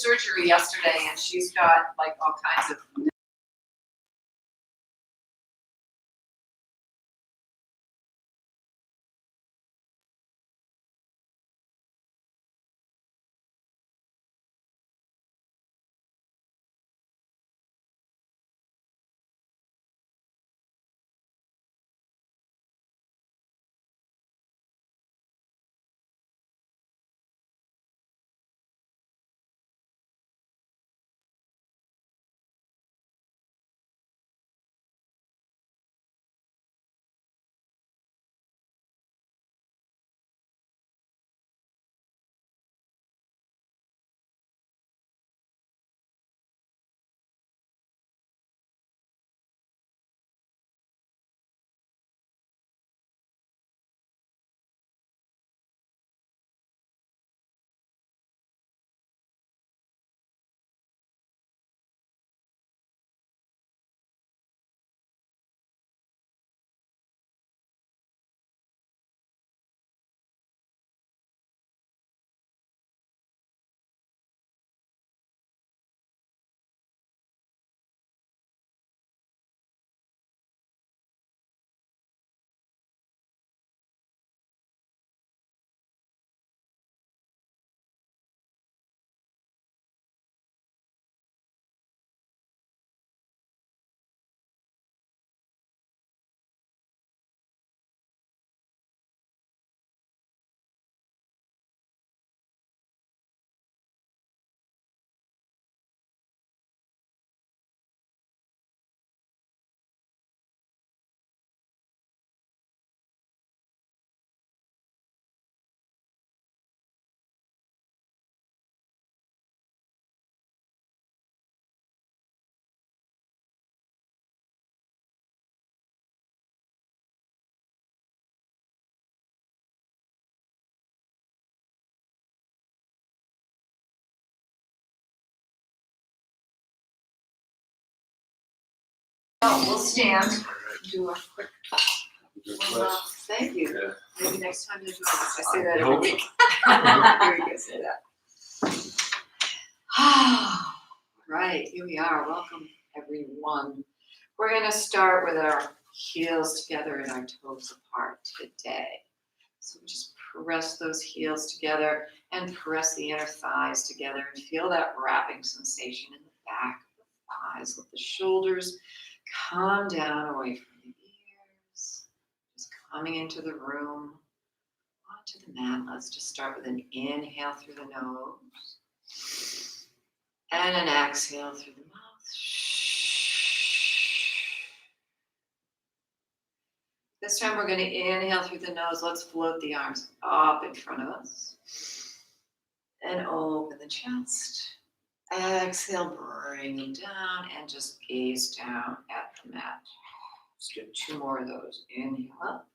surgery yesterday, and she's got like all kinds of we'll stand. Do a quick. Well, thank you. Yeah. Maybe next time to join us. I say that every week. Very good. Say that. Right, here we are. Welcome, everyone. We're going to start with our heels together and our toes apart today. So just press those heels together and press the inner thighs together and feel that wrapping sensation in the back of the thighs. Let the shoulders come down away from the ears. Just coming into the room, onto the mat. Let's just start with an inhale through the nose and an exhale through the mouth. This time we're going to inhale through the nose. Let's float the arms up in front of us and open the chest. Exhale, bring them down and just gaze down at the mat. Let's do 2 more of those. Inhale up.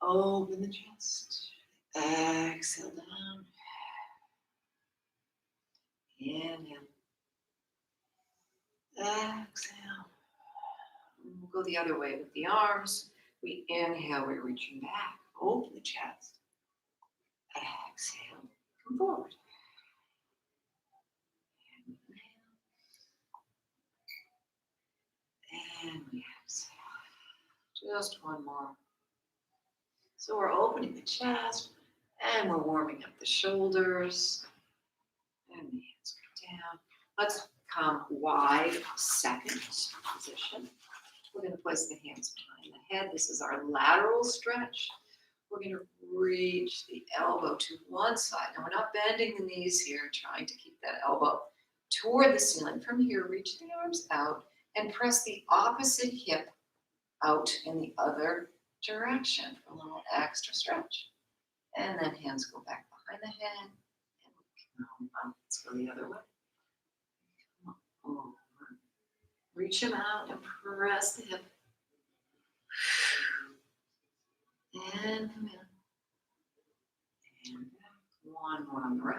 Open the chest. Exhale down. Inhale. Exhale. We'll go the other way with the arms. We inhale, we're reaching back. Open the chest. Exhale. Come forward. And we exhale. Just one more. So we're opening the chest and we're warming up the shoulders. And the hands go down. Let's come wide, second position. We're going to place the hands behind the head. This is our lateral stretch. We're going to reach the elbow to one side. Now we're not bending the knees here, trying to keep that elbow toward the ceiling. From here, reach the arms out and press the opposite hip out in the other direction for a little extra stretch. And then hands go back behind the head. And we come up. Let's go the other way. Come over. Reach them out and press the hip. And come in. And back. One more on the right.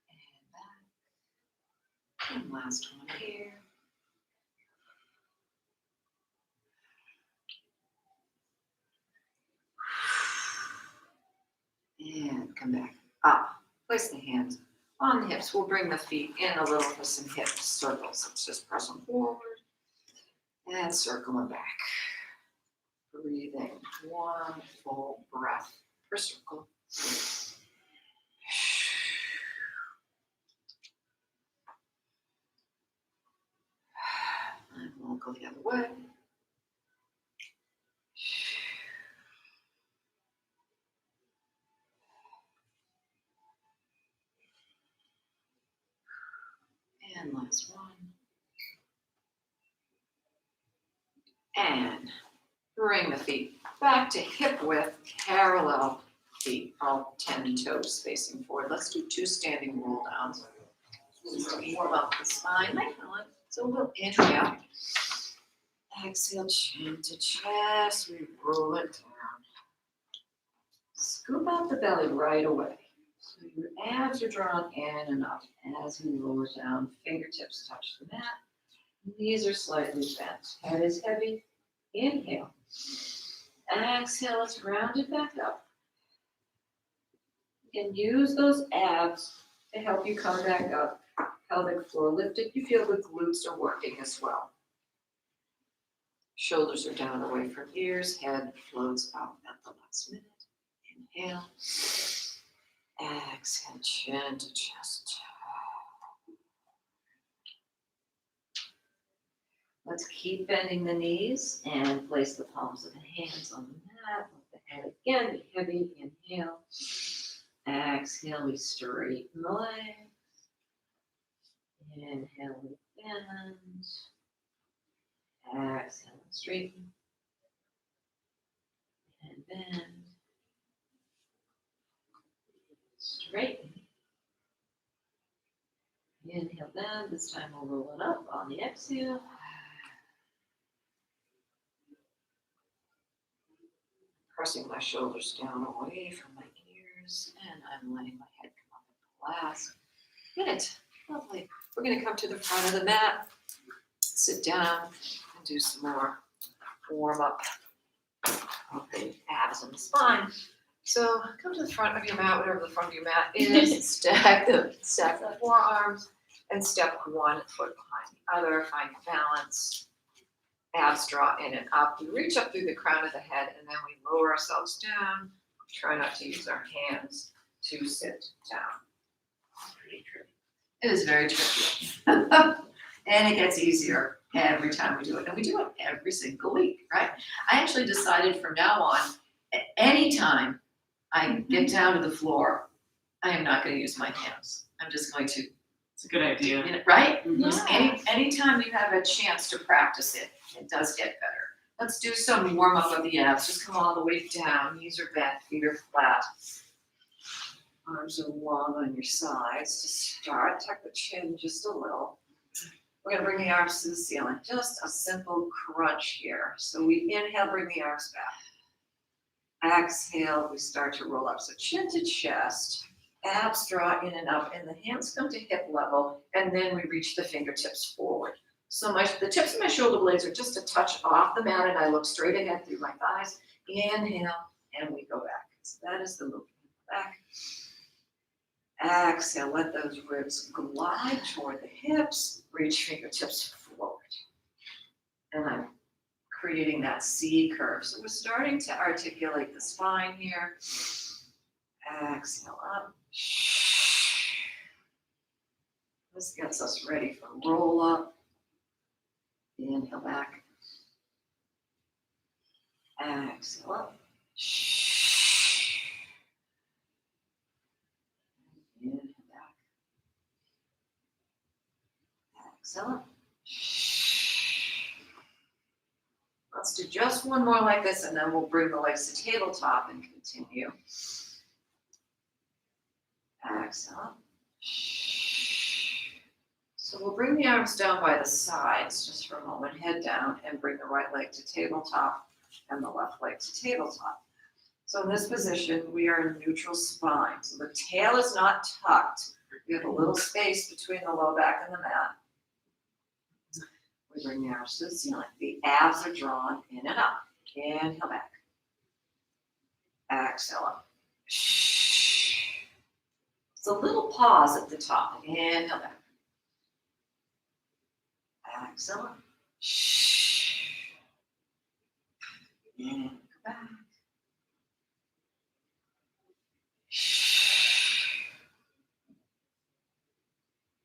And back. And last one here. come back up. Place the hands on the hips. We'll bring the feet in a little for some hip circles. Let's just press them forward and circle them back. Breathing, one full breath per circle. And we'll go the other way. And last one. And bring the feet back to hip width, parallel feet, all 10 toes facing forward. Let's do 2 standing roll downs. Just to warm up the spine. So we'll inhale. Exhale, chin to chest. We roll it down. Scoop out the belly right away. So your abs are drawn in and up as we lower down. Fingertips touch the mat. Knees are slightly bent. Head is heavy. Inhale. Exhale, let's round it back up. And use those abs to help you come back up. Pelvic floor lifted. You feel the glutes are working as well. Shoulders are down away from ears. Head floats out at the last minute. Inhale. Exhale, chin to chest. Let's keep bending the knees and place the palms of the hands on the mat. Let the head again be heavy. Inhale. Exhale, we straighten the legs. Inhale, we bend. Exhale, straighten. And bend. Straighten. Inhale, bend. This time we'll roll it up on the exhale. Pressing my shoulders down away from my ears, and I'm letting my head come up at the last minute. Lovely. We're going to come to the front of the mat, sit down, and do some more warm up of the abs and the spine. So come to the front of your mat, whatever the front of your mat is, stack the forearms, and step 1 foot behind the other. Find your balance. Abs draw in and up. We reach up through the crown of the head, and then we lower ourselves down. Try not to use our hands to sit down. Pretty tricky. It is very tricky. And it gets easier every time we do it. And we do it every single week, right? I actually decided from now on, anytime I get down to the floor, I am not going to use my hands. I'm just going to. It's a good idea. Right? Yeah. Anytime you have a chance to practice it, it does get better. Let's do some warm up of the abs. Just come all the way down. Knees are bent, feet are flat. Arms are long on your sides. To start, tuck the chin just a little. We're going to bring the arms to the ceiling. Just a simple crunch here. So we inhale, bring the arms back. Exhale, we start to roll up. So chin to chest. Abs draw in and up, and the hands come to hip level, and then we reach the fingertips forward. So the tips of my shoulder blades are just a touch off the mat, and I look straight ahead through my thighs. Inhale, and we go back. So that is the movement back. Exhale, let those ribs glide toward the hips. Reach fingertips forward. And I'm creating that C curve. So we're starting to articulate the spine here. Exhale up. This gets us ready for roll up. Inhale back. Exhale up. Inhale back. Exhale up. Let's do just one more like this, and then we'll bring the legs to tabletop and continue. Exhale up. So we'll bring the arms down by the sides just for a moment, head down, and bring the right leg to tabletop and the left leg to tabletop. So in this position, we are in neutral spine. So the tail is not tucked. We have a little space between the low back and the mat. We bring the arms to the ceiling. The abs are drawn in and up. Inhale back. Exhale up. It's a little pause at the top. Inhale back. Exhale up. And go back.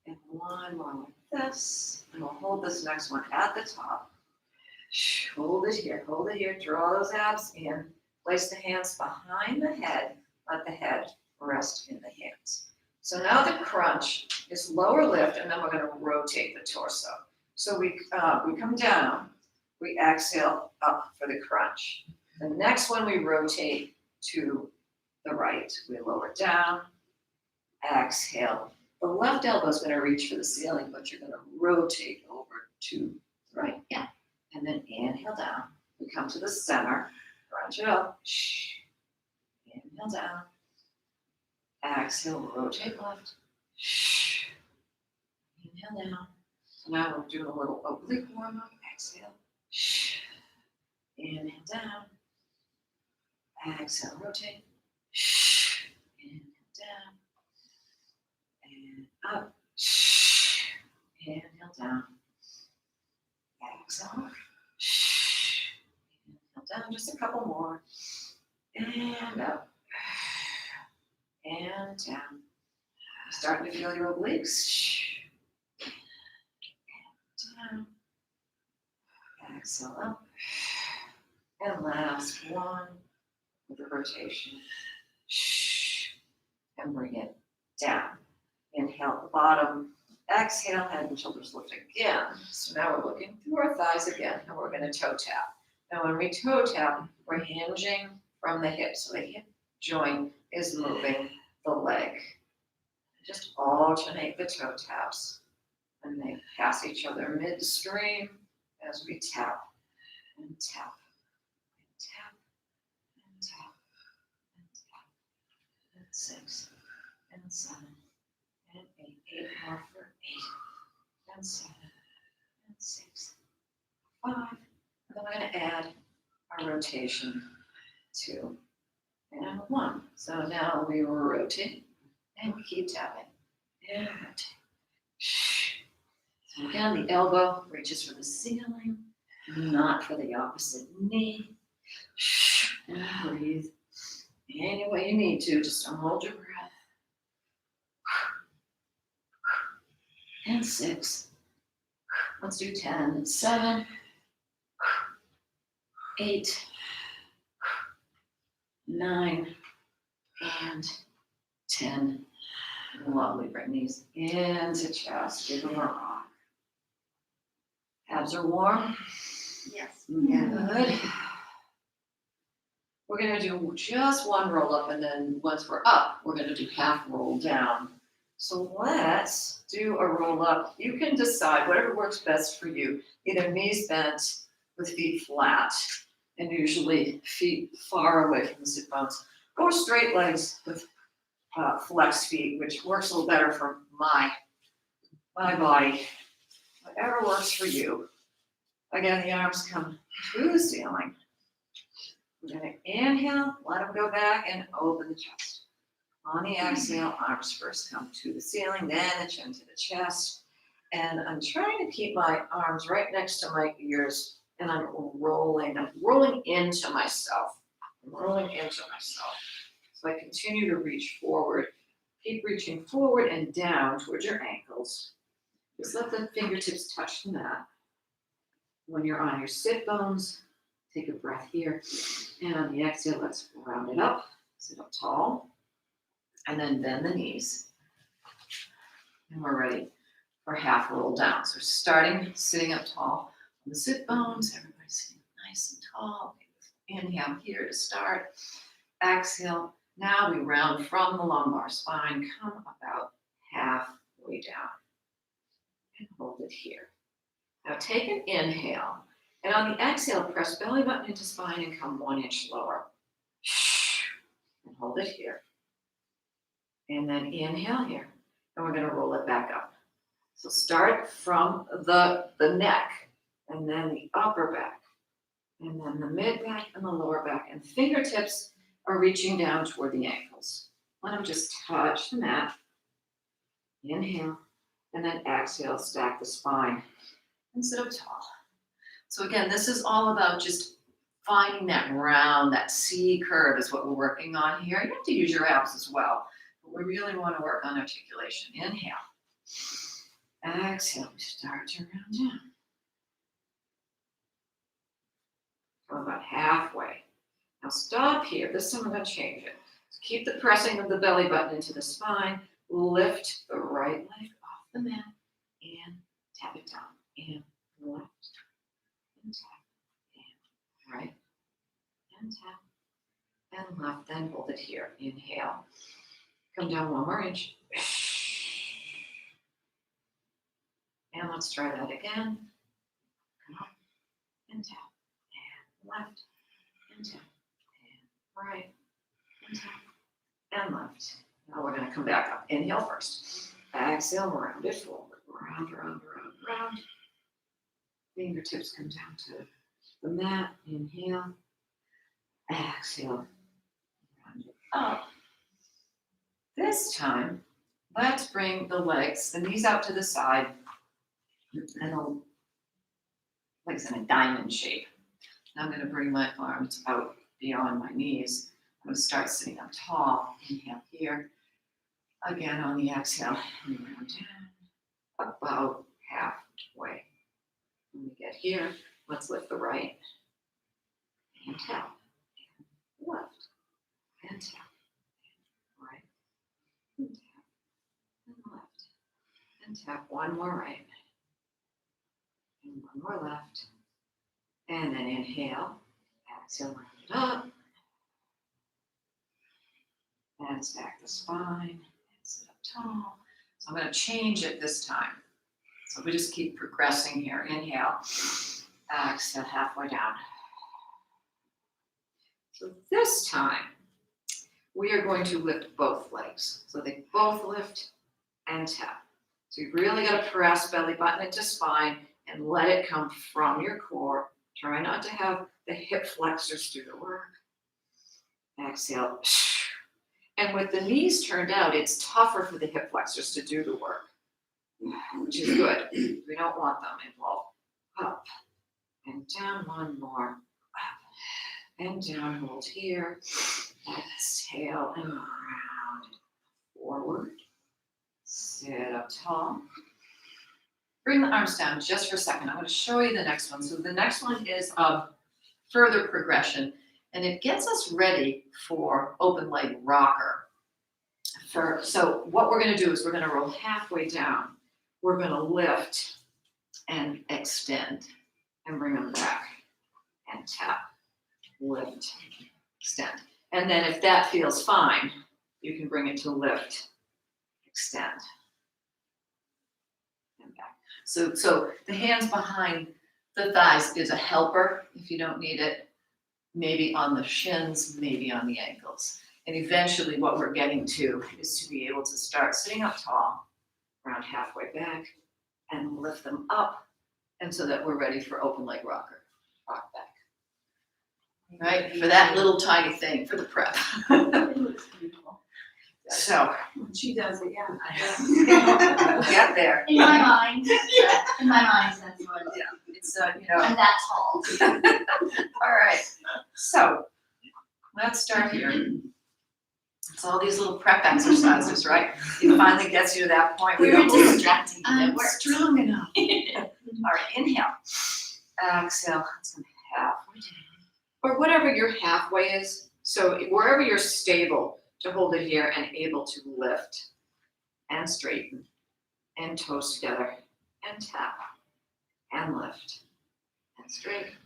And one more like this. And we'll hold this next one at the top. Hold it here, draw those abs in. Place the hands behind the head. Let the head rest in the hands. So now the crunch is lower lift, and then we're going to rotate the torso. So we come down, we exhale up for the crunch. The next one we rotate to the right. We lower down, exhale. The left elbow is going to reach for the ceiling, but you're going to rotate over to the right. Yeah. And then inhale down. We come to the center, crunch it up. Inhale down. Exhale, rotate left. Inhale down. So now we're doing a little oblique warm up. Exhale. Inhale down. Exhale, rotate. Inhale down. And up. Inhale down. Exhale. Inhale down. Just a couple more. And up. And down. Starting to feel your obliques. And down. Exhale up. And last one with the rotation. And bring it down. Inhale at the bottom. Exhale, head and shoulders lift again. So now we're looking through our thighs again, and we're going to toe tap. Now when we toe tap, we're hinging from the hip. So the hip joint is moving the leg. Just alternate the toe taps, and they pass each other midstream as we tap and tap and tap and tap and tap. And 6 and 7 and 8. 8 more for 8 and 7 and 6, 5. And then we're going to add our rotation 2 and 1. So now we rotate and we keep tapping and rotate. So again, the elbow reaches for the ceiling, not for the opposite knee. And breathe any way you need to, just don't hold your breath. And 6. Let's do 10 and 7, 8, 9, and 10. Lovely. Bring these into chest. Give them a rock. Abs are warm? Yes. Good. We're going to do just one roll up, and then once we're up, we're going to do half roll down. So let's do a roll up. You can decide whatever works best for you. Either knees bent with feet flat, and usually feet far away from the sit bones, or straight legs with flexed feet, which works a little better for my body. Whatever works for you. Again, the arms come to the ceiling. We're going to inhale, let them go back, and open the chest. On the exhale, arms first come to the ceiling, then the chin to the chest. And I'm trying to keep my arms right next to my ears, and I'm rolling into myself. So I continue to reach forward. Keep reaching forward and down towards your ankles. Just let the fingertips touch the mat. When you're on your sit bones, take a breath here. And on the exhale, let's round it up. Sit up tall. And then bend the knees. And we're ready for half roll down. So starting sitting up tall on the sit bones. Everybody's sitting nice and tall. Inhale here to start. Exhale. Now we round from the lumbar spine. Come about halfway down. And hold it here. Now take an inhale. And on the exhale, press belly button into spine and come 1 inch lower. And hold it here. And then inhale here. And we're going to roll it back up. So start from the neck, and then the upper back, and then the mid back and the lower back. And fingertips are reaching down toward the ankles. Let them just touch the mat. Inhale, and then exhale, stack the spine and sit up tall. So again, this is all about just finding that round, that C curve is what we're working on here. You have to use your abs as well, but we really want to work on articulation. Inhale. Exhale, start to round down. Go about halfway. Now stop here. This time I'm going to change it. So keep the pressing of the belly button into the spine. Lift the right leg off the mat and tap it down. And left and tap and right and tap and left. Then hold it here. Inhale. Come down 1 more inch. And let's try that again. Come up and tap and left and tap and right and tap and left. Now we're going to come back up. Inhale first. Exhale, round it forward. Round, round, round, round. Fingertips come down to the mat. Inhale. Exhale. Round it up. This time, let's bring the legs, the knees out to the side, and the legs in a diamond shape. Now I'm going to bring my arms out beyond my knees. I'm going to start sitting up tall. Inhale here. Again on the exhale, and round down, about halfway. When we get here, let's lift the right, and tap, and left, and tap, and right, and tap, and left, and tap. 1 more right, and 1 more left, and then inhale, exhale, round it up, and stack the spine. Sit up tall. So I'm going to change it this time. So we just keep progressing here. Inhale, exhale, halfway down. So this time, we are going to lift both legs. So they both lift and tap. So you really got to press belly button into spine and let it come from your core. Try not to have the hip flexors do the work. Exhale. And with the knees turned out, it's tougher for the hip flexors to do the work, which is good. We don't want them involved. Up and down, 1 more. Up and down, hold here. Exhale and round forward. Sit up tall. Bring the arms down just for a second. I'm going to show you the next one. So the next one is further progression. And it gets us ready for open leg rocker. So what we're going to do is we're going to roll halfway down. We're going to lift and extend and bring them back and tap, lift, extend. And then if that feels fine, you can bring it to lift, extend, and back. So the hands behind the thighs is a helper if you don't need it. Maybe on the shins, maybe on the ankles. And eventually what we're getting to is to be able to start sitting up tall, round halfway back, and lift them up, and so that we're ready for open leg rocker, rock back. Right? For that little tiny thing, for the prep. It looks beautiful. So, She does it, yeah. we'll get there. In my mind, that's what it is. It's, I'm that tall. all right. So, let's start here. It's all these little prep exercises, right? It finally gets you to that point where We're you're distracting. and we're strong enough. All right, inhale. Exhale. Let's come halfway down. Or whatever your halfway is. So wherever you're stable to hold it here and able to lift and straighten and toes together and tap and lift and straighten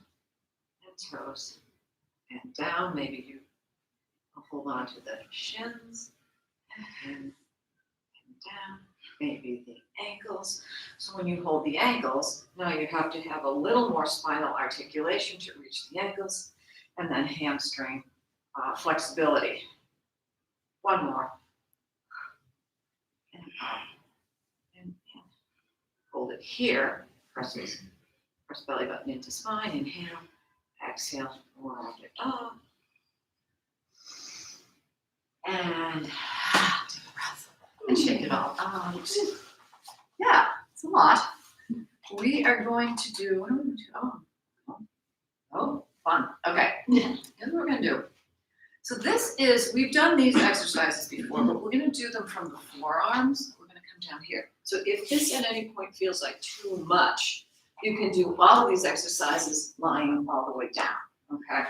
and toes and down. Maybe you hold on to the shins and down, maybe the ankles. So when you hold the ankles, now you have to have a little more spinal articulation to reach the ankles, and then hamstring flexibility. 1 more. And up and in. Hold it here. Press belly button into spine. Inhale. Exhale. Round it up. And take a breath. And shake it it all out. Yeah, it's a lot. We are going to do, what are we going to do? Oh, fun. Okay, here's what we're going to do. So this is, we've done these exercises before, but we're going to do them from the forearms. We're going to come down here. So if this at any point feels like too much, you can do all of these exercises lying all the way down, okay?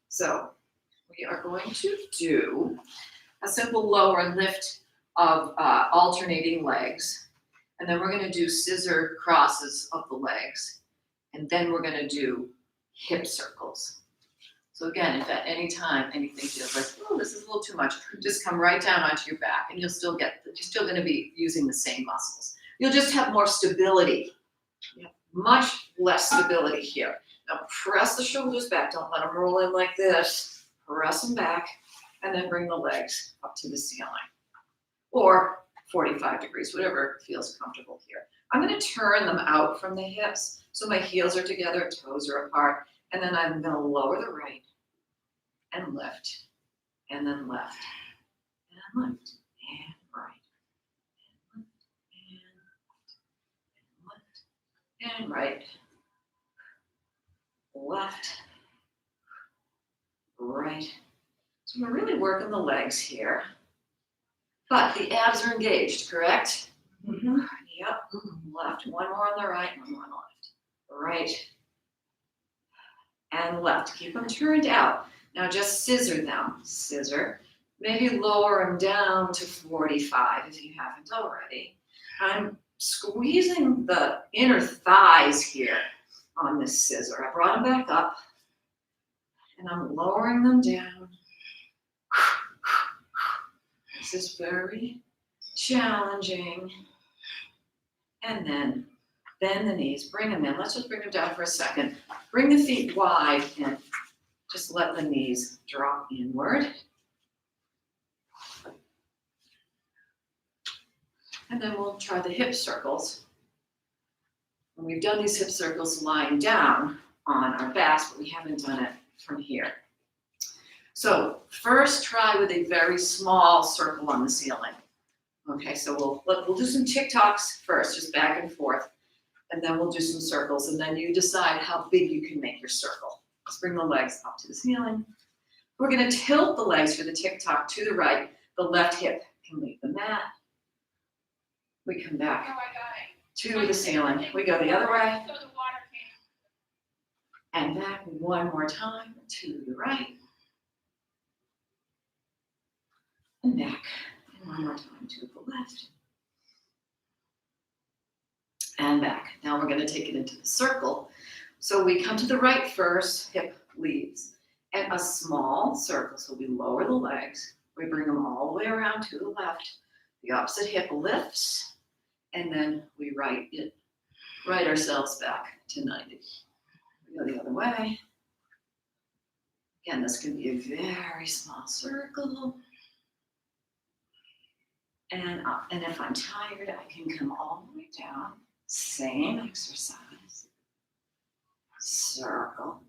So we are going to do a simple lower and lift of alternating legs. And then we're gonna do scissor crosses of the legs. And then we're gonna do hip circles. So again, if at any time anything feels like, oh, this is a little too much, just come right down onto your back and you're still gonna be using the same muscles. You'll just have more stability. You have much less stability here. Now press the shoulders back, don't let them roll in like this. Press them back and then bring the legs up to the ceiling. Or 45 degrees, whatever feels comfortable here. I'm gonna turn them out from the hips so my heels are together, toes are apart, and then I'm gonna lower the right and lift, and then left, and lift, and right, and lift, and right, left, right. So we're really working the legs here. But the abs are engaged, correct? Mm-hmm. Yep. Left. One more on the right, one more on the left. Right. And left. Keep them turned out. Now just scissor them. Scissor. Maybe lower them down to 45 if you haven't already. I'm squeezing the inner thighs here on this scissor. I brought them back up. And I'm lowering them down. This is very challenging. And then bend the knees, bring them in. Let's just bring them down for a second. Bring the feet wide and just let the knees drop inward. And then we'll try the hip circles. And we've done these hip circles lying down on our backs, but we haven't done it from here. So first try with a very small circle on the ceiling. Okay, so we'll do some tick-tocks first, just back and forth, and then we'll do some circles, and then you decide how big you can make your circle. Let's bring the legs up to the ceiling. We're gonna tilt the legs for the tick-tock to the right. The left hip can leave the mat. We come back to the ceiling. We go the other way. And back one more time to the right. And back, and one more time to the left. And back. Now we're going to take it into the circle. So we come to the right first, hip leaves, and a small circle. So we lower the legs, we bring them all the way around to the left. The opposite hip lifts, and then we right ourselves back to 90. We go the other way. Again, this can be a very small circle. And up. And if I'm tired, I can come all the way down. Same exercise. Circle.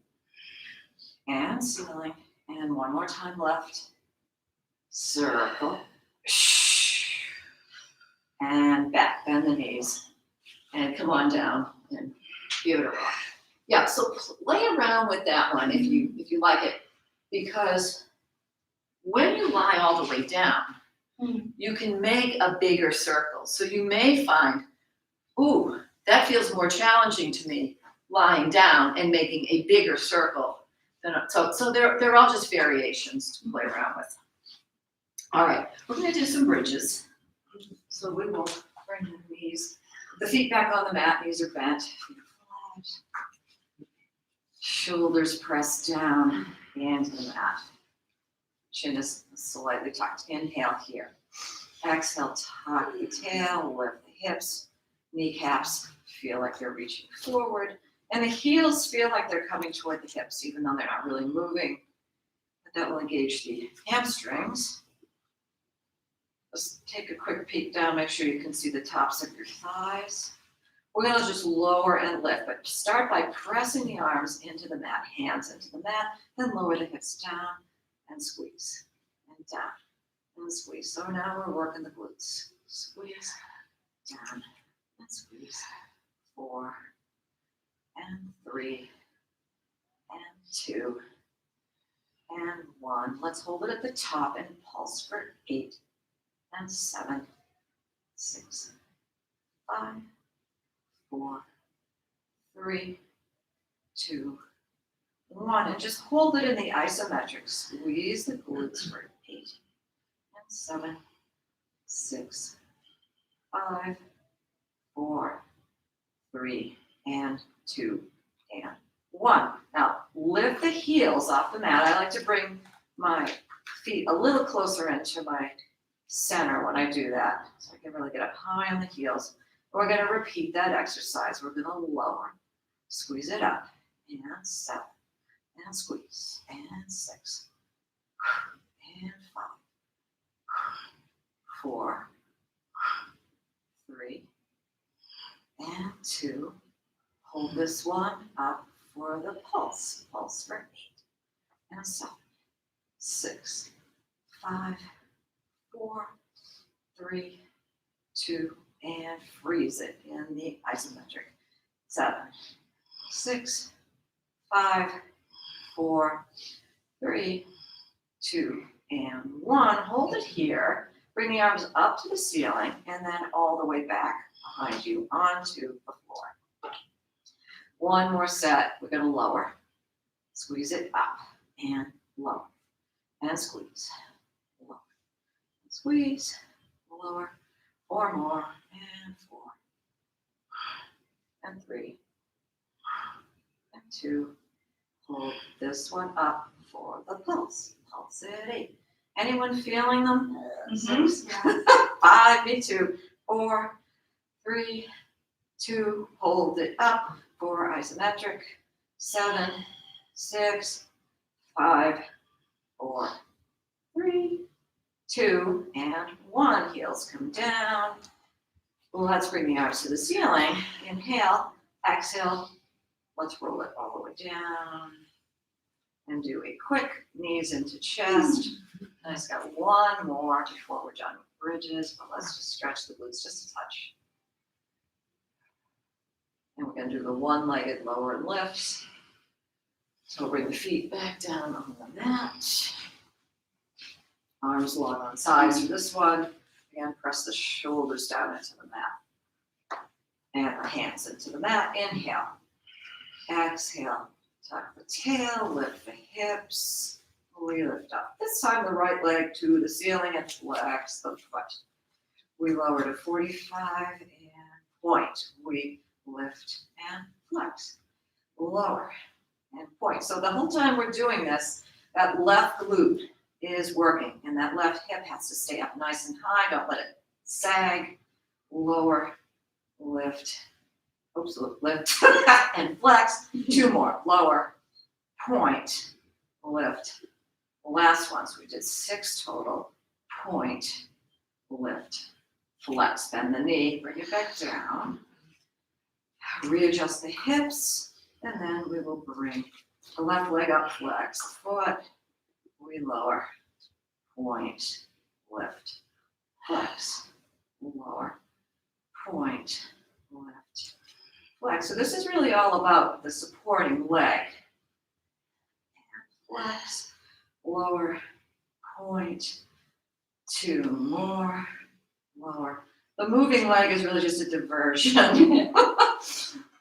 And ceiling. And one more time left. Circle. And back. Bend the knees. And come on down. And give it a rock. Yeah, so play around with that one if you like it. Because when you lie all the way down, you can make a bigger circle. So you may find, ooh, that feels more challenging to me, lying down and making a bigger circle. So they're all just variations to play around with. All right, we're gonna do some bridges. So we will bring the knees, the feet back on the mat, knees are bent, feet flat. Shoulders pressed down into the mat. Chin is slightly tucked. Inhale here. Exhale, tuck the tail, lift the hips. Kneecaps feel like they're reaching forward. And the heels feel like they're coming toward the hips, even though they're not really moving. But that will engage the hamstrings. Let's take a quick peek down, make sure you can see the tops of your thighs. We're gonna just lower and lift, but start by pressing the arms into the mat, hands into the mat, then lower the hips down and squeeze, and down, and squeeze. So now we're working the glutes. squeeze, down, and squeeze. 4, and 3, and 2, and 1. Let's hold it at the top and pulse for 8, and 7, 6, 5, 4, 3, 2, 1. And just hold it in the isometric. Squeeze the glutes for 8, and 7, 6, 5, 4, 3, and 2, and 1. Now, lift the heels off the mat. I like to bring my feet a little closer into my center when I do that. So I can really get up high on the heels. We're going to repeat that exercise. We're going to lower, squeeze it up, and 7, and squeeze, and 6, and 5, 4, 3, and 2. Hold this one up for the pulse. Pulse for 8, and 7, 6, 5, 4, 3, 2, and freeze it in the isometric. 7, 6, 5, 4, 3, 2, and 1. Hold it here. Bring the arms up to the ceiling and then all the way back behind you onto the floor. One more set. We're going to lower. Squeeze it up and lower. And squeeze. Lower. Squeeze. Lower. 4 more. And 4. And 3. And 2. Hold this one up for the pulse. Pulse at 8. Anyone feeling them? 6. 5. Me too. 4. 3. 2. Hold it up for isometric. 7. 6. 5. 4. 3. 2. And 1. Heels come down. Let's bring the arms to the ceiling. Inhale. Exhale. Let's roll it all the way down. And do a quick knees into chest. And I've got one more before we're done with bridges, but let's just stretch the glutes just a touch. And we're going to do the one-legged lower and lifts. So bring the feet back down on the mat. Arms long on sides for this one. And press the shoulders down into the mat. And our hands into the mat. Inhale. Exhale. Tuck the tail, lift the hips. We lift up. This time the right leg to the ceiling and flex the foot. We lower to 45 and point. We lift and flex. Lower and point. So the whole time we're doing this, that left glute is working and that left hip has to stay up nice and high. Don't let it sag. Lower, lift. Oops, lift and flex. 2 more. Lower, point, lift. Last one, so we did 6 total. Point, lift, flex. Bend the knee, bring it back down. Readjust the hips, and then we will bring the left leg up, flex the foot. We lower, point, lift, flex, lower, point, lift, flex. So this is really all about the supporting leg. And flex, lower, point, 2 more, lower. The moving leg is really just a diversion.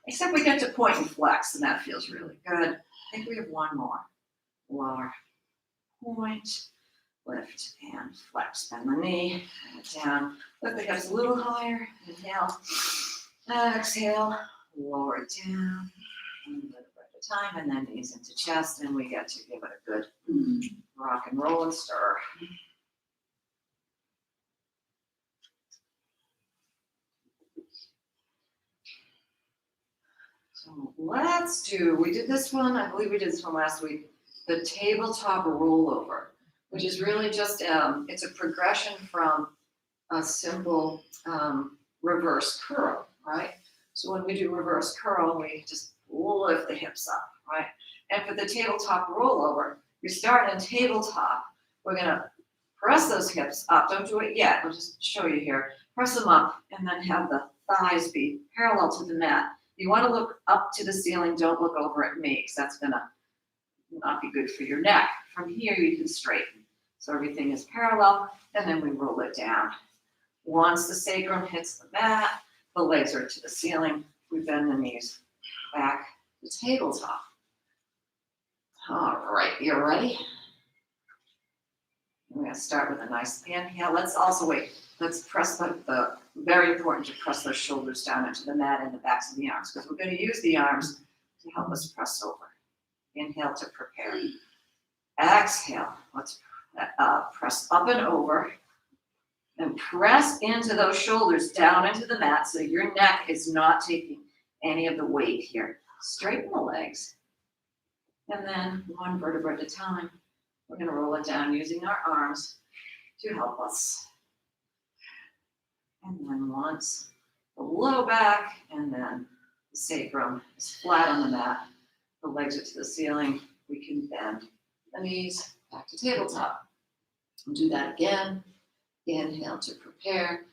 Except we get to point and flex, and that feels really good. I think we have 1 more. Lower, point, lift, and flex. Bend the knee, bring it down. Lift the hips a little higher. Inhale, exhale, lower it down. A little bit at a time, and then knees into chest, and we get to give it a good rock and roll and stir. So we did this one, I believe we did this one last week, the tabletop rollover, which is really just, it's a progression from a simple reverse curl, right? So when we do reverse curl, we just lift the hips up, right? And for the tabletop rollover, we start in tabletop. We're gonna press those hips up. Don't do it yet. I'll just show you here. Press them up and then have the thighs be parallel to the mat. You want to look up to the ceiling, don't look over at me, because that's gonna not be good for your neck. From here, you can straighten. So everything is parallel, and then we roll it down. Once the sacrum hits the mat, the legs are to the ceiling, we bend the knees back to tabletop. All right, you ready? We're gonna start with a nice inhale. Let's also wait. Let's press very important to press those shoulders down into the mat and the backs of the arms, because we're gonna use the arms to help us press over. Inhale to prepare. Exhale, let's press up and over. And press into those shoulders down into the mat so your neck is not taking any of the weight here. Straighten the legs. And then one vertebra at a time, we're gonna roll it down using our arms to help us. And then once the low back and then the sacrum is flat on the mat, the legs are to the ceiling, we can bend the knees back to tabletop. We'll do that again. Inhale to prepare.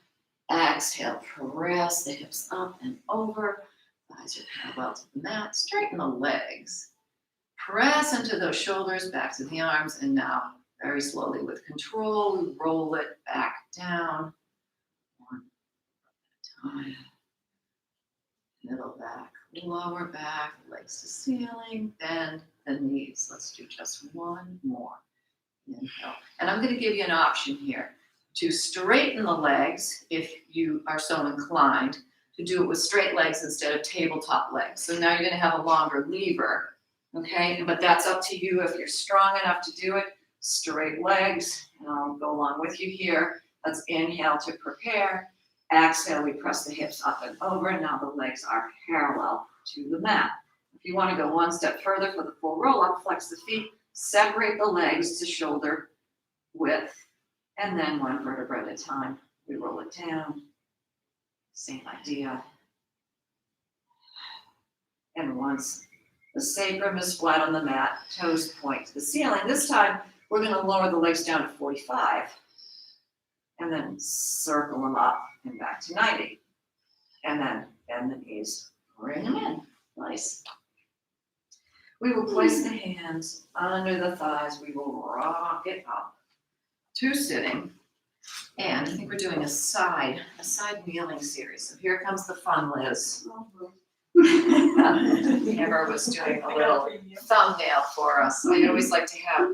Exhale, press the hips up and over. Thighs are parallel to the mat. Straighten the legs. Press into those shoulders, back to the arms, and now very slowly with control, we roll it back down. One time. Middle back, lower back, legs to ceiling, bend the knees. Let's do just one more. Inhale. And I'm going to give you an option here to straighten the legs if you are so inclined, to do it with straight legs instead of tabletop legs. So now you're going to have a longer lever, okay? But that's up to you if you're strong enough to do it. Straight legs, and I'll go along with you here. Let's inhale to prepare. Exhale, we press the hips up and over. Now the legs are parallel to the mat. If you want to go one step further for the full roll up, flex the feet, separate the legs to shoulder width, and then one vertebra at a time, we roll it down. Same idea. And once the sacrum is flat on the mat, toes point to the ceiling. This time, we're going to lower the legs down to 45, and then circle them up and back to 90. And then bend the knees, bring them in. Nice. We will place the hands under the thighs. We will rock it up to sitting. And I think we're doing a side kneeling series. So here comes the fun, Liz. Amber was doing a little thumbnail for us. I always like to have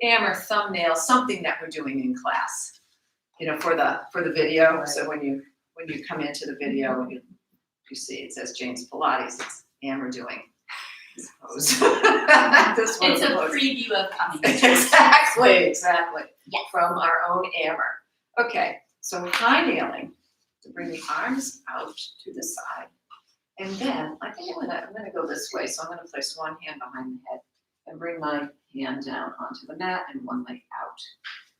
Amber thumbnail something that we're doing in class, you know, for the video. So when you come into the video, you see it says Jayne's Pilates. It's Amber doing his pose. It's a preview of coming. Exactly. Yeah. From our own Amber. Okay, so high kneeling to bring the arms out to the side. And then I think I'm gonna go this way. So I'm gonna place one hand behind the head and bring my hand down onto the mat and one leg out.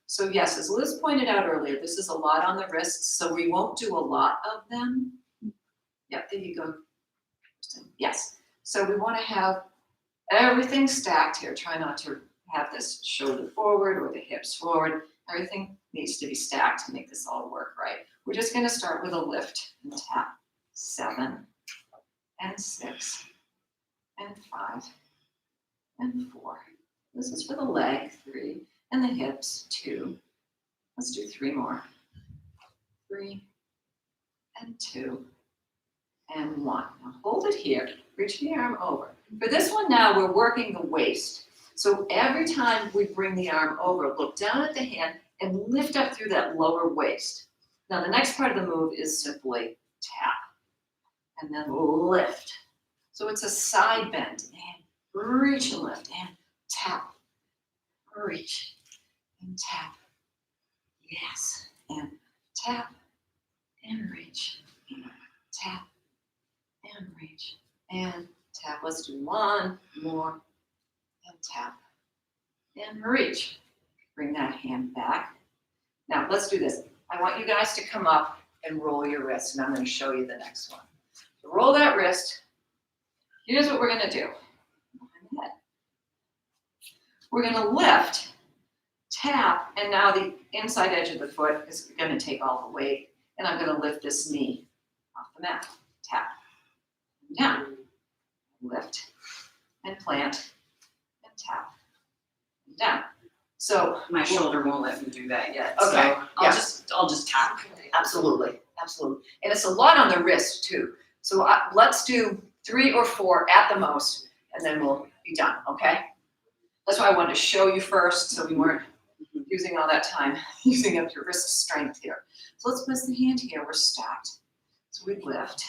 So yes, as Liz pointed out earlier, this is a lot on the wrists, so we won't do a lot of them. Yep, there you go. Yes. So we want to have everything stacked here. Try not to have this shoulder forward or the hips forward. Everything needs to be stacked to make this all work right. We're just going to start with a lift and tap. 7 and 6 and 5 and 4. This is for the leg, 3, and the hips, 2. Let's do 3 more. 3 and 2 and 1. Now hold it here. Reach the arm over. For this one now, we're working the waist. So every time we bring the arm over, look down at the hand and lift up through that lower waist. Now the next part of the move is simply tap and then lift. So it's a side bend and reach and lift and tap, reach and tap. Yes, and tap and reach, and tap and reach and tap. Let's do 1 more and tap and reach. Bring that hand back. Now let's do this. I want you guys to come up and roll your wrist, and I'm going to show you the next one. So roll that wrist. Here's what we're going to do. We're going to lift, tap, and now the inside edge of the foot is going to take all the weight, And I'm gonna lift this knee off the mat. Tap, and down, lift, and plant, and tap, and down. So My shoulder won't let me do that yet, Okay, so yeah. I'll just tap. absolutely, absolutely. And it's a lot on the wrist too. So let's do 3 or 4 at the most, and then we'll be done, okay? That's why I wanted to show you first, so we weren't using all that time, using up your wrist strength here. So let's place the hand here, we're stacked. So we lift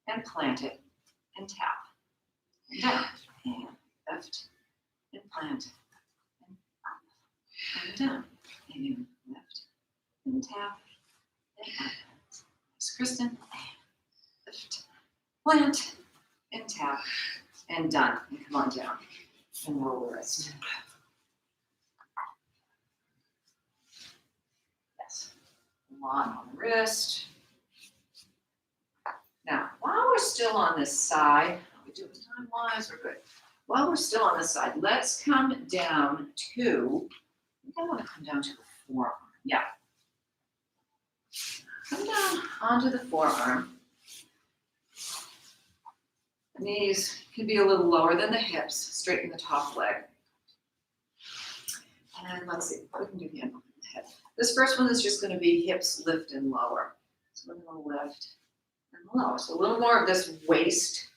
and plant it and tap and down and lift and plant and up and down and lift and tap and up. Thanks, Kristen. And lift, plant and tap and done. And come on down and roll the wrist. Yes. A lot on the wrist. Now, while we're still on this side, how we doing time-wise? We're good. While we're still on this side, let's come down to, I think I want to come down to the forearm. Yeah. Come down onto the forearm. The knees can be a little lower than the hips, straighten the top leg. And let's see, we can do the end of the head. This first one is just going to be hips lift and lower. So we're going to lift and lower. So a little more of this waist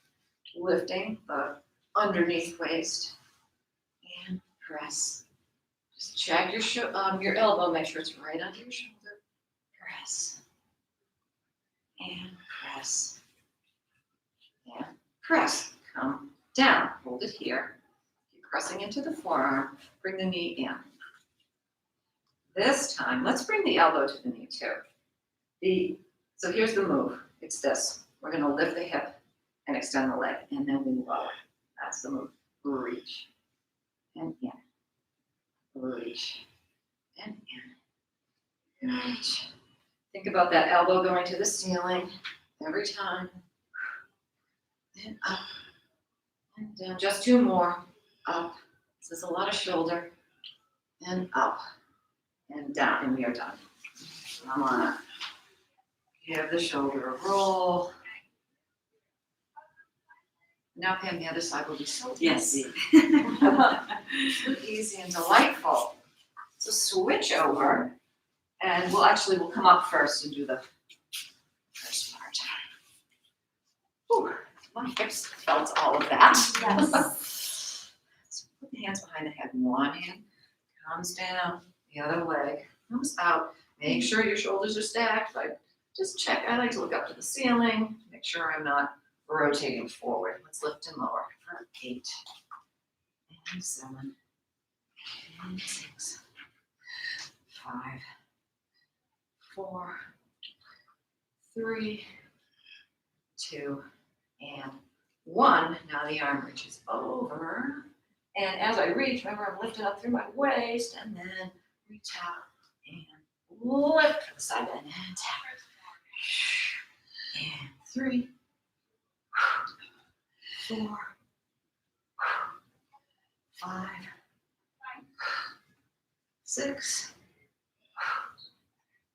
lifting, the underneath waist, and press. Just check your elbow, make sure it's right under your shoulder. Press and press and press. Come down, hold it here. Keep pressing into the forearm. Bring the knee in. This time, let's bring the elbow to the knee too. So here's the move. It's this. We're going to lift the hip and extend the leg, and then we lower. That's the move. Reach and in. Reach and in. Reach. Think about that elbow going to the ceiling every time. And up and down. Just 2 more. Up. This is a lot of shoulder. And up. And down. And we are done. Come on. Give the shoulder a roll. Now, Pam, the other side will be so easy. So easy and delightful. So switch over, and we'll come up first and do the first part. Ooh, my hips felt all of that. Yes. So put the hands behind the head. One hand comes down, the other leg comes out. Make sure your shoulders are stacked. Just check. I like to look up to the ceiling, make sure I'm not rotating forward. Let's lift and lower for 8 and 7 and 6, 5, 4, 3, 2, and 1. Now the arm reaches over. And as I reach, remember I'm lifting up through my waist, and then reach out and lift to the side bend and tap. And 3, 4, 5, 6,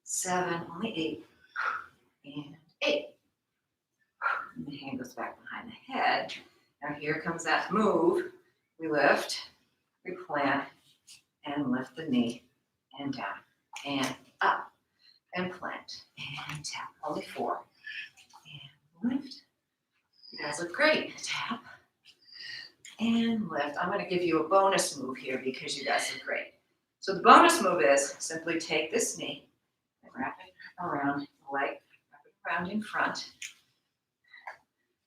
7, only 8, and 8. And the hand goes back behind the head. Now here comes that move. We lift, we plant, and lift the knee, and down, and up, and plant, and tap. Only 4. And lift. You guys look great. Tap, and lift. I'm going to give you a bonus move here because you guys look great. So the bonus move is simply take this knee and wrap it around the leg, wrap it around in front,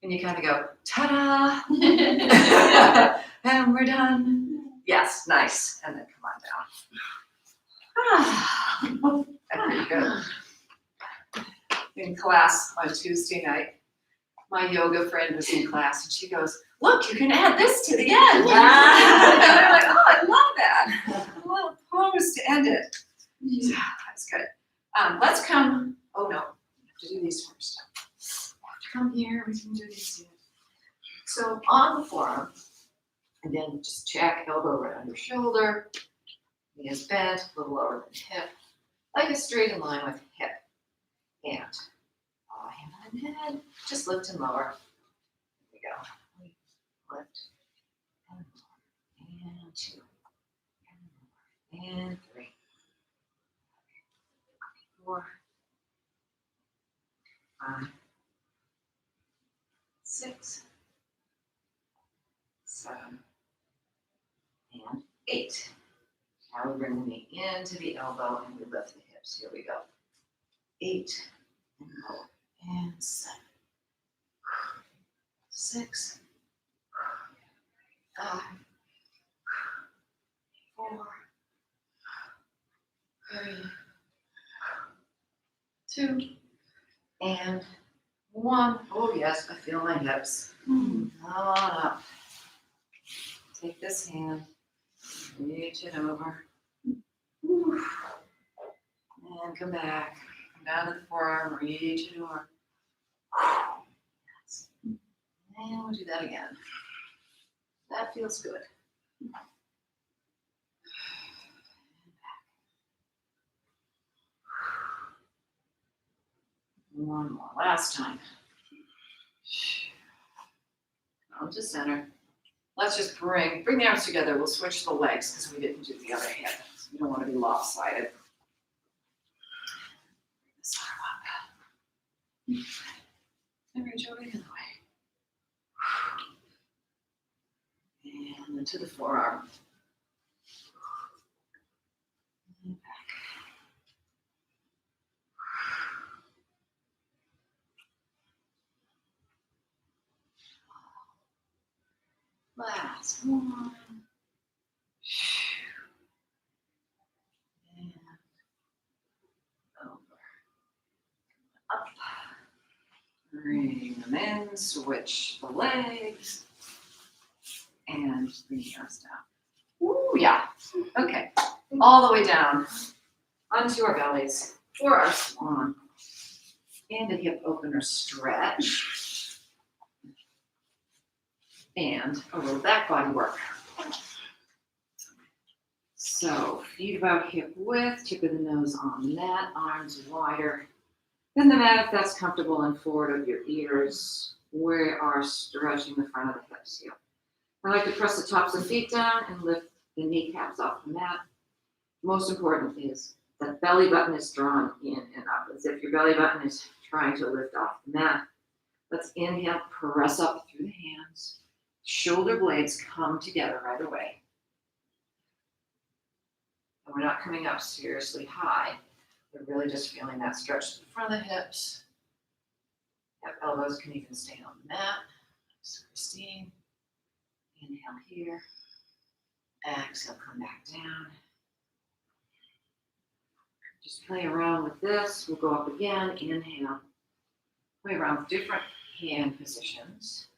and you kind of go, ta-da, and we're done. Yes, nice. And then come on down. Very good. In class on Tuesday night, my yoga friend was in class, and she goes, look, you can add this to the end. And I'm like, oh, I love that. A little pose to end it. Yeah, that's good. Let's come, oh no, we have to do these first. Come here, we can do these here. So on the forearm, and then just check, elbow right under shoulder, knee is bent, a little lower than hip, leg is straight in line with hip. And hand on head, just lift and lower. Here we go. Lift and lower. And 2. And lower. And 3. 4. 5. 6. 7. And 8. Now we bring the knee into the elbow and we lift the hips. Here we go. 8 and lower. And 7. 6. 5. 4. 3. 2. And 1. Oh yes, I feel my hips. Come on up. Take this hand, reach it over. And come back. Come down to the forearm, reach it over. Yes. And we'll do that again. That feels good. And back. One more. Last time. Come to center. Let's just bring the arms together. We'll switch the legs because we didn't do the other hand. So you don't want to be lopsided. Bring this arm up. And reach over the other way. And then to the forearm. And back. Last one. And over. Up. Bring them in, switch the legs. And bring the arms down. Ooh, yeah. Okay. All the way down onto our bellies for our swan. And a hip opener stretch. And a little back body work. So feet about hip width, tip of the nose on the mat, arms wider than the mat if that's comfortable, and forward of your ears. We are stretching the front of the hips here. I like to press the tops of the feet down and lift the kneecaps off the mat. Most important is that belly button is drawn in and up, as if your belly button is trying to lift off the mat. Let's inhale, press up through the hands. Shoulder blades come together right away. And we're not coming up seriously high. We're really just feeling that stretch to the front of the hips. Hip elbows can even stay on the mat. So Christine, inhale here. Exhale, come back down. Just play around with this. We'll go up again. Inhale. Play around with different hand positions.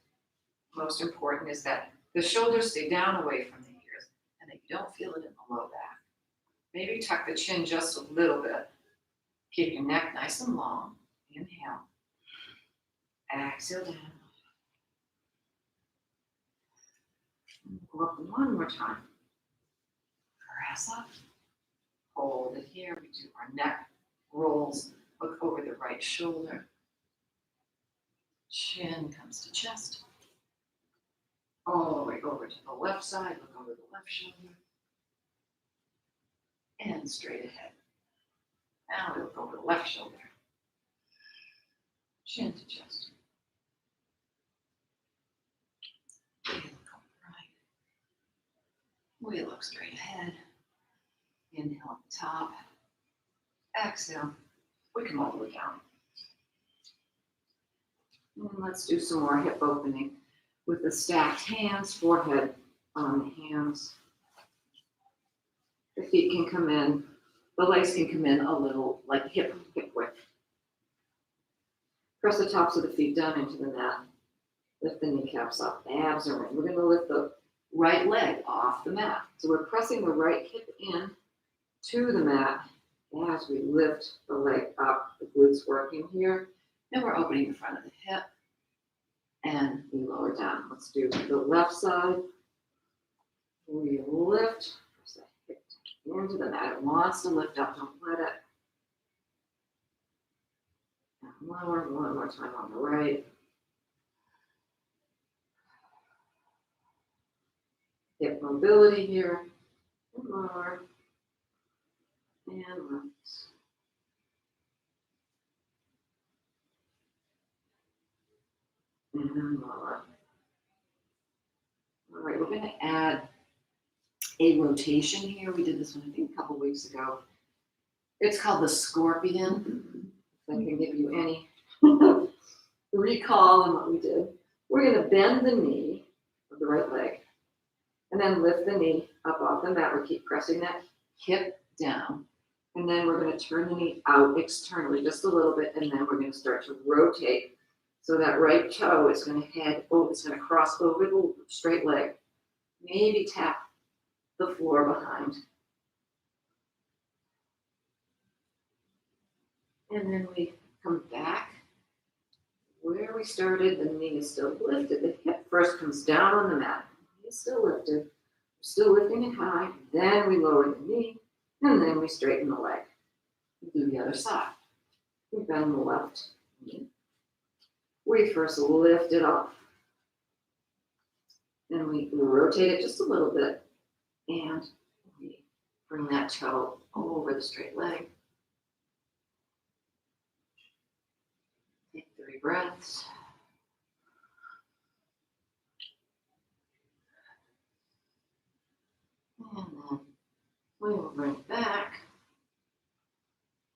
Most important is that the shoulders stay down away from the ears and that you don't feel it in the low back. Maybe tuck the chin just a little bit. Keep your neck nice and long. Inhale. Exhale down. Go up one more time. Press up. Hold it here. We do our neck rolls. Look over the right shoulder. Chin comes to chest. All the way over to the left side. Look over the left shoulder. And straight ahead. Now we look over the left shoulder. Chin to chest. We look over right. We look straight ahead. Inhale at the top. Exhale. We come all the way down. And let's do some more hip opening with the stacked hands, forehead on the hands. The feet can come in, the legs can come in a little like hip width. Press the tops of the feet down into the mat. Lift the kneecaps up, abs are in. We're going to lift the right leg off the mat. So we're pressing the right hip in to the mat as we lift the leg up, the glutes working here. And we're opening the front of the hip. And we lower down. Let's do the left side. We lift, press the hip into the mat. It wants to lift up, don't let it. lower, one more time on the right. Hip mobility here, and lower, and left. And lower. All right, we're gonna add a rotation here. We did this one, I think, a couple weeks ago. It's called the scorpion. If I can give you any recall on what we did. We're gonna bend the knee of the right leg and then lift the knee up off the mat. We keep pressing that hip down. And then we're gonna turn the knee out externally just a little bit, and then we're gonna start to rotate. So that right toe is gonna it's gonna cross over the straight leg. Maybe tap the floor behind. And then we come back where we started. The knee is still lifted. The hip first comes down on the mat. The knee is still lifted. We're still lifting it high. Then we lower the knee, and then we straighten the leg. We do the other side. We bend the left knee. We first lift it off. Then we rotate it just a little bit, and we bring that toe over the straight leg. Take 3 breaths. And then we will bring it back.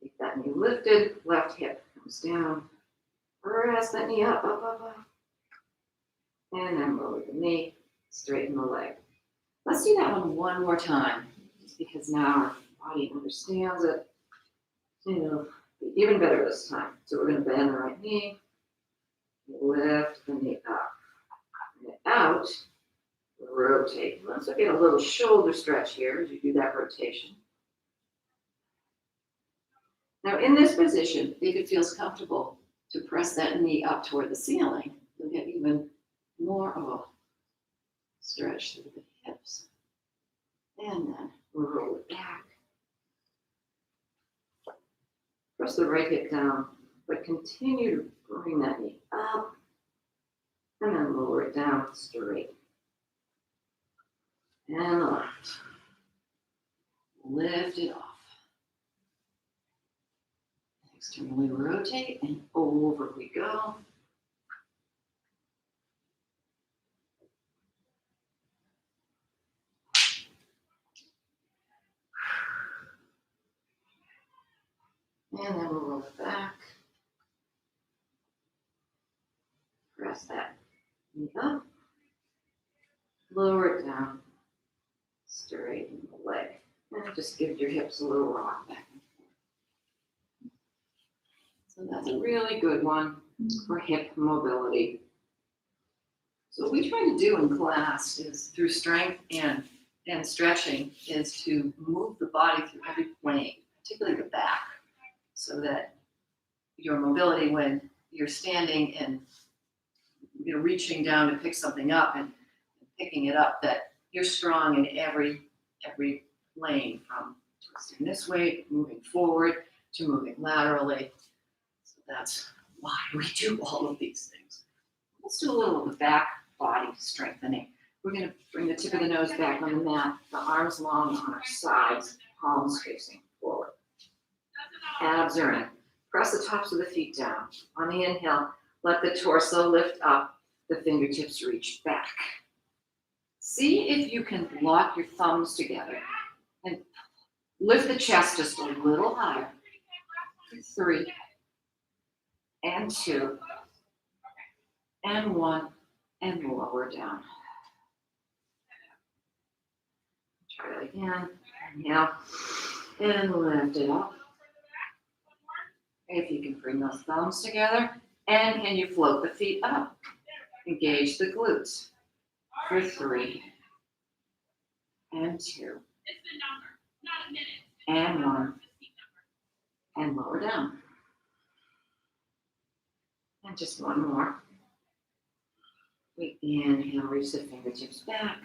Keep that knee lifted, left hip comes down. Press that knee up, up, up, up. And then lower the knee, straighten the leg. Let's do that one more time, just because now our body understands it. Even better this time. So we're going to bend the right knee, lift the knee up, bring it out, rotate. Let's get a little shoulder stretch here as you do that rotation. Now in this position, if it feels comfortable to press that knee up toward the ceiling, you'll get even more of a stretch through the hips. And then we'll roll it back. Press the right hip down, but continue to bring that knee up, and then lower it down straight. And left. Lift it off. Externally rotate, and over we go. And then we'll roll it back. Press that knee up. Lower it down. Straighten the leg. And just give your hips a little rock back and forth. So that's a really good one for hip mobility. So what we try to do in class is, through strength and stretching, is to move the body through every plane, particularly the back, so that your mobility when you're standing and reaching down to pick something up and picking it up, that you're strong in every plane, from twisting this way, moving forward, to moving laterally. So that's why we do all of these things. Let's do a little of the back body strengthening. We're going to bring the tip of the nose back on the mat, the arms long on our sides, palms facing forward. Abs are in. Press the tops of the feet down. On the inhale, let the torso lift up, the fingertips reach back. See if you can lock your thumbs together and lift the chest just a little higher. 3, and 2, and 1, and lower down. Try it again. Inhale, and lift it up. If you can bring those thumbs together, and can you float the feet up? Engage the glutes. For 3, and 2, and 1, and lower down. And just one more. We inhale, reach the fingertips back.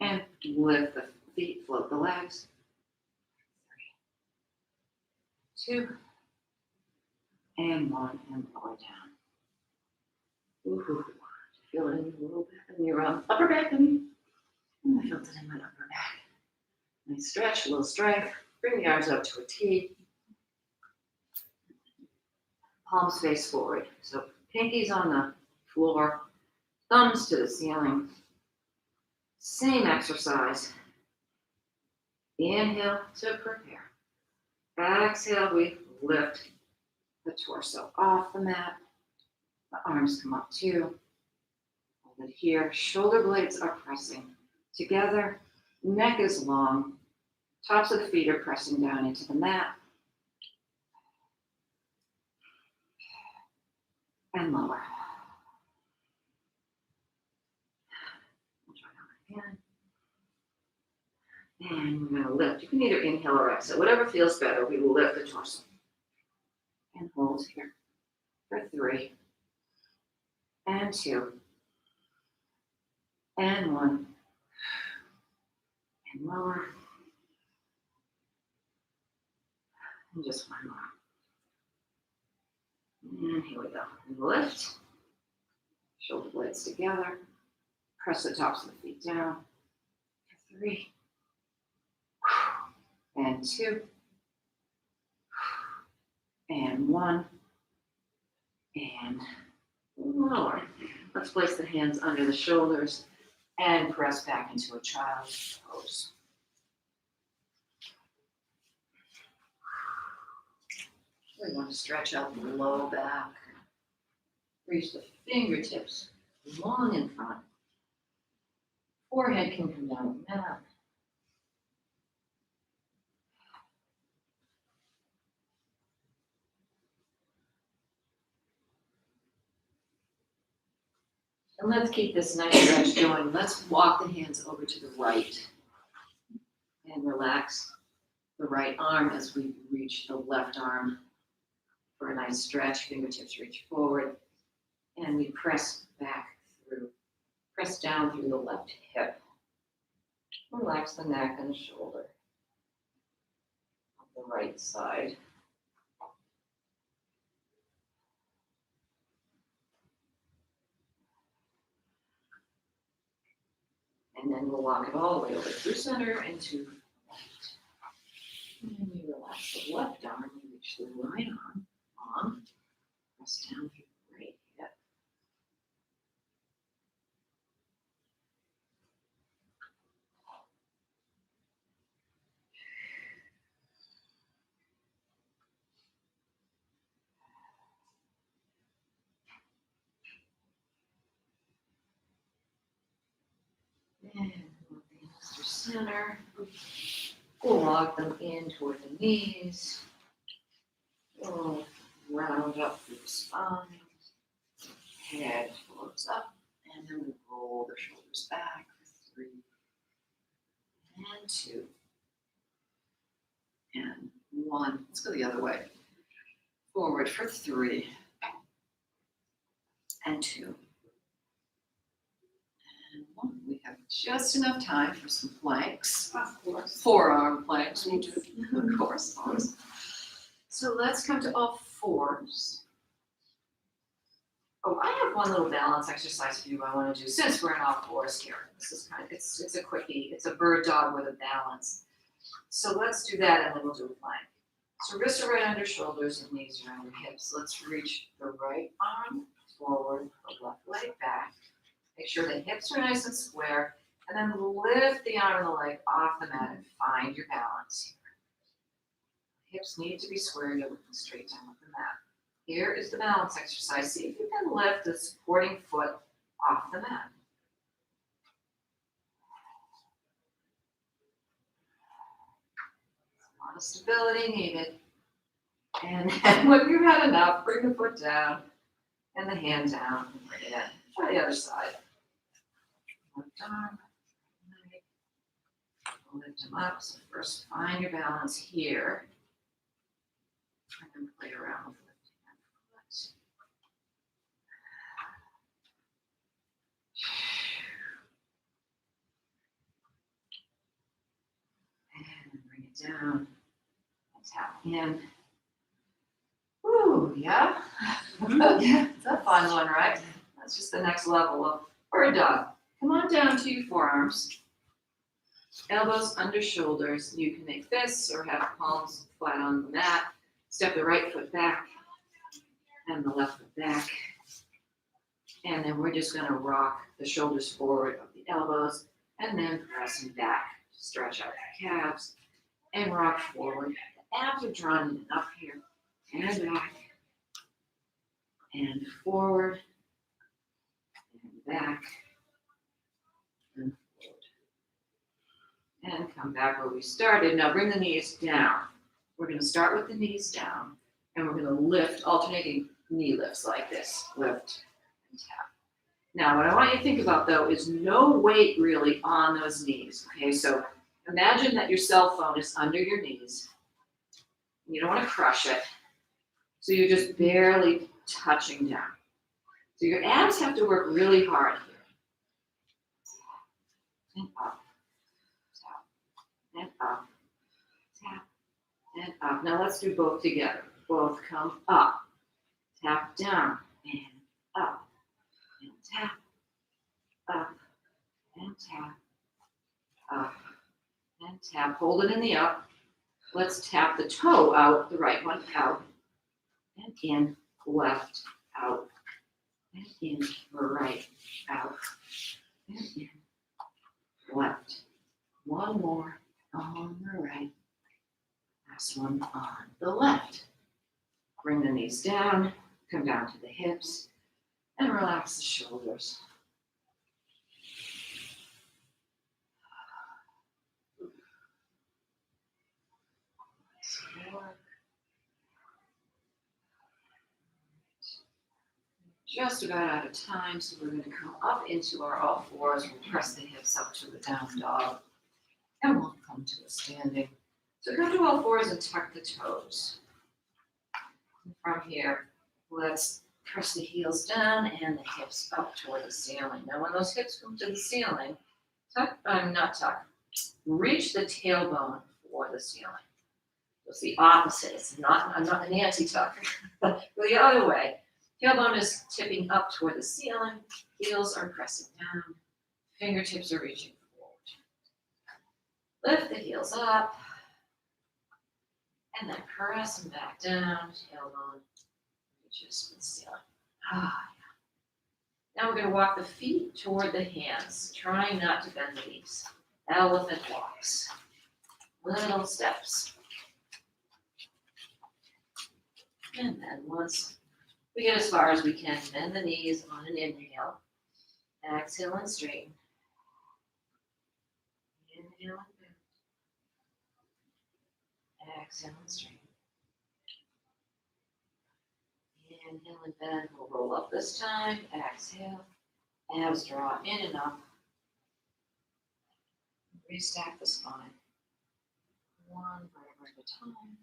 And lift the feet, float the legs. 3, 2, and 1, and lower down. Ooh, feel it in your lower back, in your upper back, and I felt it in my upper back. Nice stretch, a little strength. Bring the arms up to a T. Palms face forward. So pinkies on the floor, thumbs to the ceiling. Same exercise. Inhale to prepare. Exhale, we lift the torso off the mat. The arms come up too. Hold it here. Shoulder blades are pressing together. Neck is long. Tops of the feet are pressing down into the mat. And lower. We'll try that again. And we're going to lift. You can either inhale or exhale. Whatever feels better, we will lift the torso. And hold here for 3. And 2. And 1. And lower. And just 1 more. And here we go. And lift. Shoulder blades together. Press the tops of the feet down. For 3. And 2. And 1. And lower. Let's place the hands under the shoulders and press back into a child's pose. We want to stretch out the low back. Reach the fingertips long in front. Forehead can come down the mat. And let's keep this nice stretch going. Let's walk the hands over to the right and relax the right arm as we reach the left arm for a nice stretch. Fingertips reach forward and we press back through, press down through the left hip. Relax the neck and shoulder on the right side. And then we'll walk it all the way over through center into left. And we relax the left arm, we reach the right arm long, press down through the right hip. And move the hands to center. We'll walk them in toward the knees. We'll round up through the spine. Head floats up. And then we roll the shoulders back for 3. And 2. And 1. Let's go the other way. Forward for 3. And 2. And 1. We have just enough time for some planks. Of course. Forearm planks. We'll do, of course. So let's come to all fours. Oh, I have one little balance exercise for you I want to do since we're in all fours here. This is kind of, it's a quickie. It's a bird dog with a balance. So let's do that and then we'll do a plank. So wrists are right under shoulders and knees are under hips. Let's reach the right arm forward, the left leg back. Make sure the hips are nice and square. And then lift the arm and the leg off the mat and find your balance here. Hips need to be square. You're looking straight down with the mat. Here is the balance exercise. See if you can lift the supporting foot off the mat. A lot of stability needed. And then when you've had enough, bring the foot down and the hand down and bring it in. Try the other side. Left arm, leg. Lift them up. So first find your balance here. And then play around with lifting that foot. And bring it down. And tap in. Ooh, yeah. It's a fun one, right? That's just the next level of bird dog. Come on down to your forearms. Elbows under shoulders. You can make fists or have palms flat on the mat. Step the right foot back and the left foot back. And then we're just gonna rock the shoulders forward of the elbows and then pressing back. Stretch out the calves and rock forward. The abs are drawn in and up here and back and forward and back and forward. And come back where we started. Now bring the knees down. We're gonna start with the knees down and we're gonna lift, alternating knee lifts like this. Lift and tap. Now, what I want you to think about though is no weight really on those knees. Okay, so imagine that your cell phone is under your knees. You don't want to crush it. So you're just barely touching down. So your abs have to work really hard here. And up, tap, and up, tap, and up. Now let's do both together. Both come up, tap down, and up, and tap, up, and tap, up, and tap. Hold it in the up. Let's tap the toe out, the right one out, and in, left, out, and in, right, out, and in, left. One more on the right, last one on the left. Bring the knees down, come down to the hips, and relax the shoulders. Just about out of time, so we're going to come up into our all fours. We'll press the hips up to the down dog, and we'll come to a standing. So come to all fours and tuck the toes. And from here, let's press the heels down and the hips up toward the ceiling. Now, when those hips come to the ceiling, reach the tailbone for the ceiling. It's the opposite. I'm not an anti-tuck. Go the other way. Tailbone is tipping up toward the ceiling. Heels are pressing down. Fingertips are reaching forward. Lift the heels up. And then press them back down. Tailbone reaches for the ceiling. Now we're going to walk the feet toward the hands, trying not to bend the knees. Elephant walks. Little steps. And then once we get as far as we can, bend the knees on an inhale. Exhale and straighten. Inhale and bend. Exhale and straighten. Inhale and bend. We'll roll up this time. Exhale. Abs draw in and up. Restack the spine. One vertebra at a time.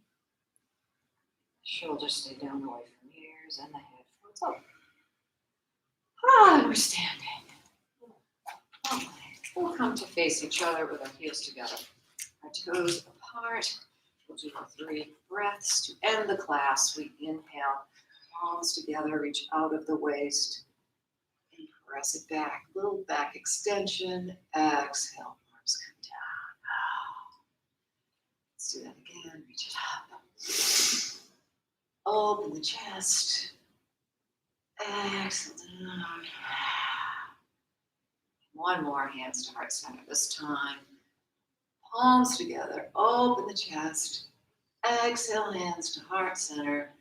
Shoulders stay down away from ears and the head floats up. We're standing. Okay. We'll come to face each other with our heels together. Our toes apart. We'll do our 3 breaths to end the class. We inhale, palms together, reach out of the waist, and press it back. Little back extension. Exhale, arms come down. Let's do that again. Reach it up. Open the chest. Exhale down. One more, hands to heart center this time. Palms together, open the chest. Exhale, hands to heart center.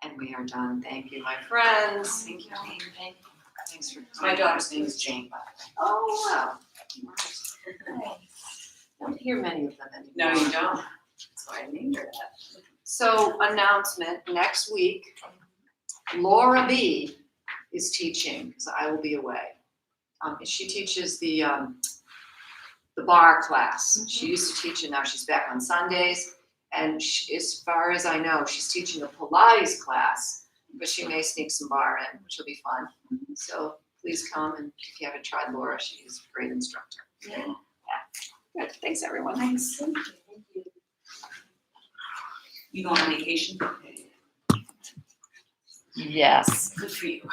And we are done. Thank you, my friends. Thank you, Jayne. Thanks for My daughter's name is Jayne, by the way. Oh, wow. Don't hear many of them anymore. No, you don't. That's why I named her that. So, announcement, next week, Laura B. is teaching, because I will be away. She teaches the bar class. Mm-hmm. She used to teach, and now she's back on Sundays. And as far as I know, she's teaching a Pilates class, but she may sneak some bar in, which will be fun. Mm-hmm. So please come, and if you haven't tried Laura, she's a great instructor. Yeah. Good. Thanks, everyone. Thanks. Thank you. You going on vacation? Yes. Good for you.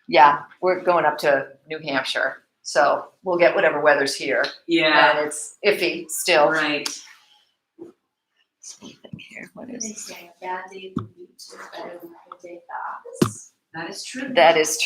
Yeah, we're going up to New Hampshire, so we'll get whatever weather's here. Yeah. And it's iffy still. Right. Something here. What They is? say a bad day at the beach is better than a good day at the office. That is true. That is true.